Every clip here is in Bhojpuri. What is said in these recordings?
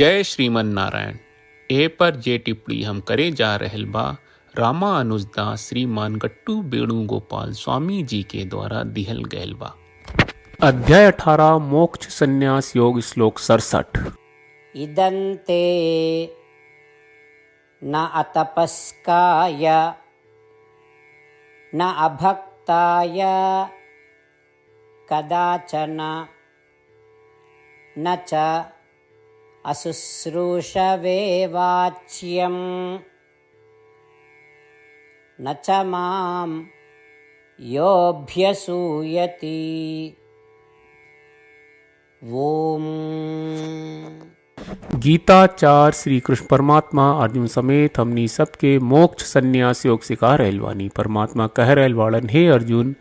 जय श्रीमन नारायण। ए पर जे टिप्पणी हम करे जा रहल बा रामा अनुजदास श्रीमान गट्टू वेणुगोपाल स्वामी जी के द्वारा दिहल गयल बा। अध्याय 18 मोक्ष संन्यास योग श्लोक 67। इदन्ते न अतपस्काय न अभक्ताय कदाचन न च अशुश्रूषवे वाच्यं न च मां योऽभ्यसूयति। ओम। गीताचार्य श्री कृष्ण परमात्मा अर्जुन समेत हमनी सबके मोक्ष संन्यास योग सिखा रहल बानी। परमात्मा कह रहल बाड़न, हे अर्जुन,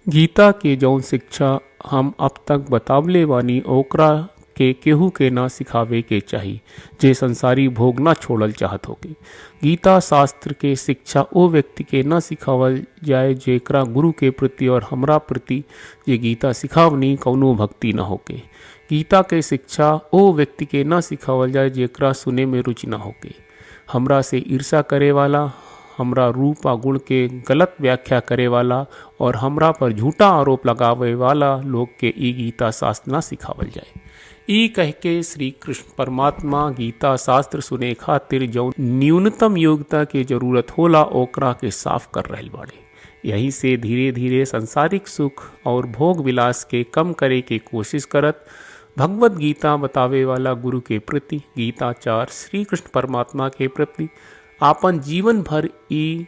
गीता के जौन शिक्षा हम अब तक बतावले बानी ओकरा के केहू के ना सिखावे के चाही जे संसारी भोग ना छोड़ल चाहत होके। गीता शास्त्र के शिक्षा ओ व्यक्ति के ना सिखावल जाए जेकरा गुरु के प्रति और हमरा प्रति जे गीता सिखावनी कौनो भक्ति ना होके। गीता के शिक्षा ओ व्यक्ति के ना सिखावल जाए जेकरा सुने में रुचि ना होके। हमरा से ईर्षा करे वाला, हमरा रूप आ गुण के गलत व्याख्या करे वाला और हमरा पर झूठा आरोप लगावे वाला लोग के ई गीता शास्त्र ना सिखावल जाए। ई कह के श्री कृष्ण परमात्मा गीता शास्त्र सुने खातिर जौन न्यूनतम योग्यता के जरूरत होला ओकरा के साफ कर रहल बाड़े। यही से धीरे धीरे सांसारिक सुख और भोग विलास के कम करे के कोशिश करत भगवत गीता बतावे वाला गुरु के प्रति, गीताचार्य श्री कृष्ण परमात्मा के प्रति आपन जीवन भर ई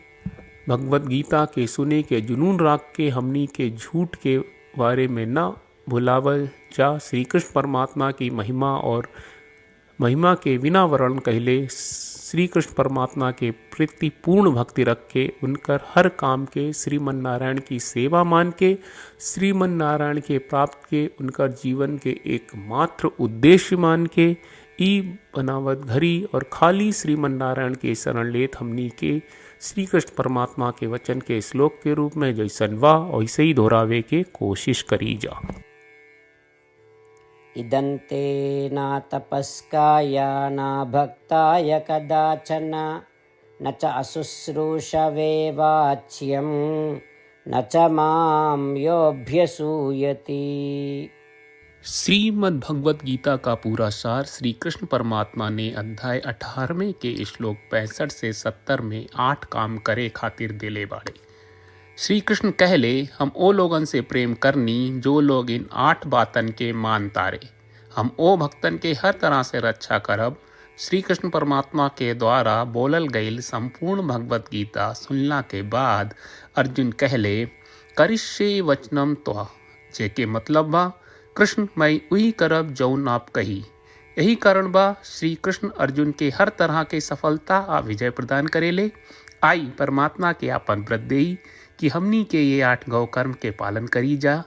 भगवत गीता के सुने के जुनून राख के हमनी के झूठ के बारे में न भुलावल जा। श्री कृष्ण परमात्मा की महिमा और महिमा के बिना वर्णन कहले श्री कृष्ण परमात्मा के प्रति पूर्ण भक्ति रख के उनकर हर काम के श्रीमन नारायण की सेवा मान के श्रीमन नारायण के प्राप्त के उनकर जीवन के एकमात्र उद्देश्य मान के ई बनावत घरी और खाली श्रीमन नारायण के शरण लेत हमनी के श्री कृष्ण परमात्मा के वचन के श्लोक के रूप में जैसन वा वैसे ही दोहरावे के कोशिश करी जा। इदन्ते न तपस्काय न भक्ताय कदाचन न च अशुश्रूषवे वाच्यं न च मां योऽभ्यसूयति। श्रीमद् भगवत गीता का पूरा सार श्री कृष्ण परमात्मा ने अध्याय 18वें के श्लोक 65 से 70 में 8 काम करे खातिर देले बाड़े। श्री कृष्ण कहले, हम ओ लोगन से प्रेम करनी जो लोग इन 8 बातन के मान तारे। हम ओ भक्तन के हर तरह से रक्षा करब। श्री कृष्ण परमात्मा के द्वारा बोलल गईल संपूर्ण भगवत गीता सुनला के बाद अर्जुन कहले, करिष्ये वचनम त्वा, जेके मतलब बा कृष्ण मैं उही करब जौन आप कही। यही कारण बा श्री कृष्ण अर्जुन के हर तरह के सफलता आ विजय प्रदान करेले। आई परमात्मा के आपन व्रत देई कि हमनी के ये 8 गौ कर्म के पालन करी जा।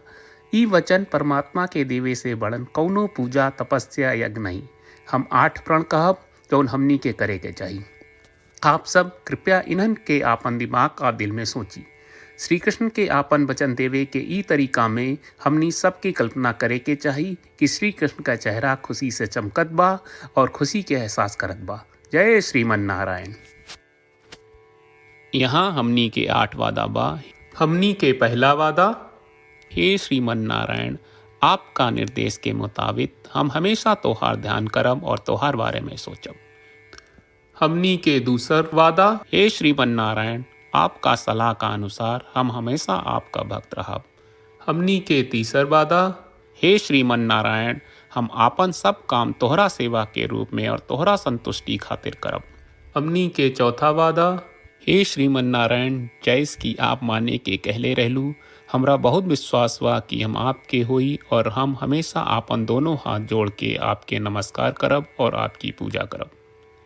ई वचन परमात्मा के देवे से बड़न कौनो पूजा तपस्या यज्ञ नहीं। हम 8 प्रण कहब जौन हमनी के करे के चाहिए। आप सब कृपया इन्हन के आपन दिमाग और दिल में सोची। श्री कृष्ण के आपन वचन देवे के ई तरीका में हमनी सबकी कल्पना करे के चाहिए कि श्री कृष्ण का चेहरा खुशी से चमकत बा और खुशी के एहसास करत बा। जय श्रीमन नारायण। यहाँ हमनी के 8 वादा बा। हमनी के पहला वादा, हे श्रीमन नारायण, आपका निर्देश के मुताबिक हम हमेशा तोहार ध्यान करब और तोहार बारे में सोचब। हमनी के दूसरा वादा, हे श्रीमन नारायण, आपका सलाह का अनुसार हम हमेशा आपका भक्त रहब। हमनी के तीसरा वादा, हे श्रीमन नारायण, हम आपन सब काम तोहरा सेवा के रूप में और तोहरा संतुष्टि खातिर करब। हमनी के चौथा वादा, हे श्रीमन नारायण, जैस की आप माने के कहले रहलू, हमरा बहुत विश्वास बा कि हम आपके होई और हम हमेशा आपन दोनों हाथ जोड़ के आपके नमस्कार करब और आपकी पूजा करब।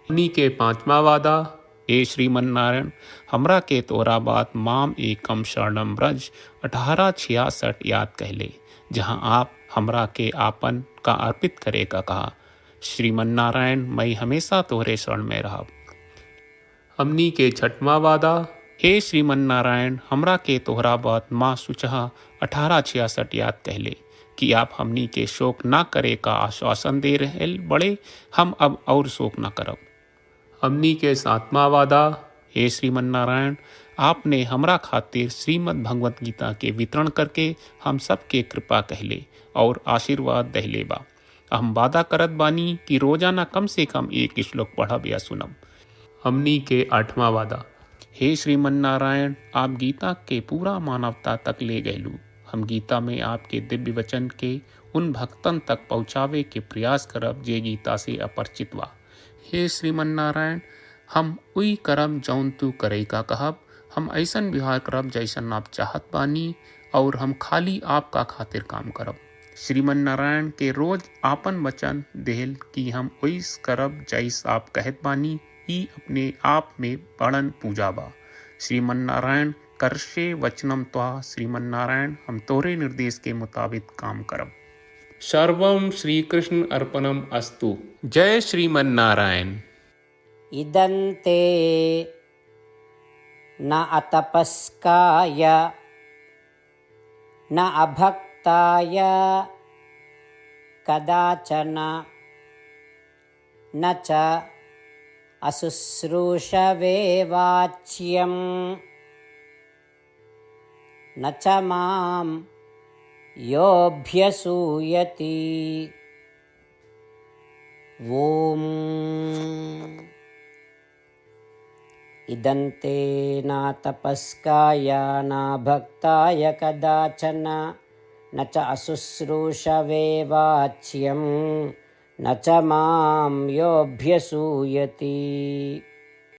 हमनी के पांचवा वादा, हे श्रीमन नारायण, हमरा के तोरा बात माम एकम शरणम ब्रज 1866 याद कहले, जहाँ आप हमरा के आपन का अर्पित करे का कहा। श्रीमन नारायण, मैं हमेशा तोहरे शरण में रहब। हमनी के छठवां वादा, हे श्रीमन नारायण, हमरा के तोहरा बात माँ सुचहा 1866 याद कहले, कि आप हमनी के शोक ना करे का आश्वासन दे रहे बड़े, हम अब और शोक ना करब। हमनी के सातवां वादा, हे श्रीमन नारायण, आपने हमरा खातिर श्रीमद् भगवत गीता के वितरण करके हम सबके कृपा कहले और आशीर्वाद दहले बा। हम वादा करत बानी कि रोजाना कम से कम एक श्लोक पढ़ब या सुनब। हमनी के आठवां वादा, हे श्रीमन नारायण, आप गीता के पूरा मानवता तक ले गयलू। हम गीता में आपके दिव्य वचन के उन भक्तन तक पहुँचावे के प्रयास करब जे गीता से अपरिचित बा। हे श्रीमन नारायण, हम उई करब जौन तू करे का कहब। हम ऐसन व्यवहार करब जैसन आप चाहत बानी और हम खाली आपका खातिर काम करब। श्रीमन नारायण के रोज आपन वचन देहल कि हम ओइस करब जैस आप कहत बानी, ई अपने आप में बड़न पूजा बा। श्रीमन नारायण, करशे वचनम त्वा। श्रीमन नारायण, हम तोरे निर्देश के मुताबिक काम करब। सर्वम श्री कृष्ण अर्पणम अस्तु। जय श्रीमन नारायण। इदन्ते न अतपस्काय न अभक्ताय कदाचन न च अशुश्रूषवे वाच्यं न च मां योऽभ्यसूयति। ॐ इदन्ते न तपस्काय न भक्ताय कदाचन न च अशुश्रूषवे वाच्यं न च मां योऽभ्यसूयति।